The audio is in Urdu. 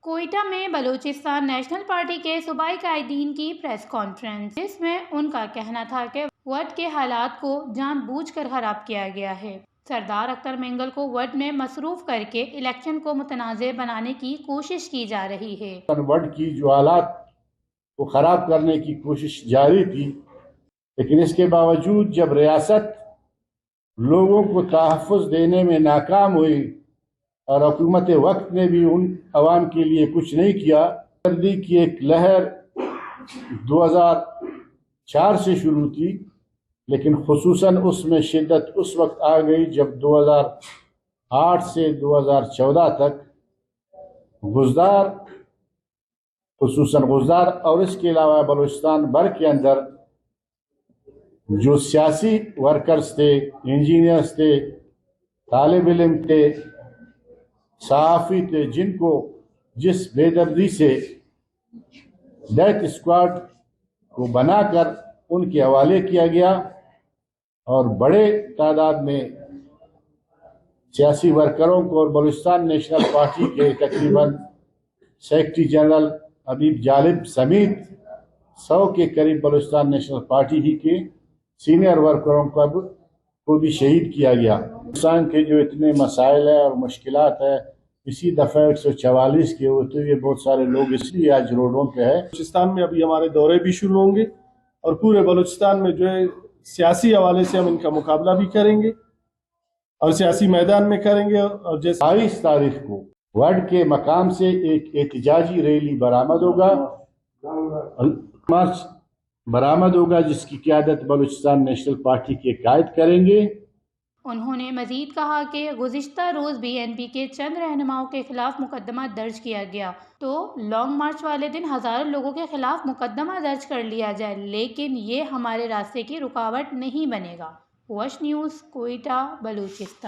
کوئٹہ میں بلوچستان نیشنل پارٹی کے صوبائی قائدین کی پریس کانفرنس، جس میں ان کا کہنا تھا کہ ووٹ کے حالات کو جان بوجھ کر خراب کیا گیا ہے۔ سردار اختر مینگل کو ووٹ میں مصروف کر کے الیکشن کو متنازع بنانے کی کوشش کی جا رہی ہے۔ ووٹ کی جو حالات کو خراب کرنے کی کوشش جاری تھی، لیکن اس کے باوجود جب ریاست لوگوں کو تحفظ دینے میں ناکام ہوئی اور حکومت وقت نے بھی ان عوام کے لیے کچھ نہیں کیا، سردی کی ایک لہر 2004 سے شروع تھی، لیکن خصوصاً اس میں شدت اس وقت آ گئی جب 2008 سے 2014 تک خصوصاً گزدار اور اس کے علاوہ بلوچستان بھر کے اندر جو سیاسی ورکرز تھے، انجینئرز تھے، طالب علم تھے، صحافی تھے، جن کو جس بے دردی سے ڈیتھ اسکواڈ کو بنا کر ان کے حوالے کیا گیا، اور بڑے تعداد میں سیاسی ورکروں کو اور بلوچستان نیشنل پارٹی کے تقریباً سیکرٹری جنرل حبیب جالب سمیت 100 کے قریب بلوچستان نیشنل پارٹی ہی کے سینئر ورکروں کو بھی شہید کیا گیا۔ بلوچستان کے جو اتنے مسائل ہیں اور مشکلات ہیں، اسی دفعہ 144 کے ہوتے ہوئے بہت سارے لوگ اس لیے آج روڈوں پہ ہیں۔ بلوچستان میں ابھی ہمارے دورے بھی شروع ہوں گے اور پورے بلوچستان میں جو ہے سیاسی حوالے سے ہم ان کا مقابلہ بھی کریں گے اور سیاسی میدان میں کریں گے۔ اور جیسے 22 تاریخ کو وارڈ کے مقام سے ایک احتجاجی ریلی برآمد ہوگا، مارچ برآمد ہوگا، جس کی قیادت بلوچستان نیشنل پارٹی کے قائد کریں گے۔ انہوں نے مزید کہا کہ گزشتہ روز بی این پی کے چند رہنماؤں کے خلاف مقدمہ درج کیا گیا تو لانگ مارچ والے دن ہزاروں لوگوں کے خلاف مقدمہ درج کر لیا جائے، لیکن یہ ہمارے راستے کی رکاوٹ نہیں بنے گا۔ وش نیوز، کوئٹہ، بلوچستان۔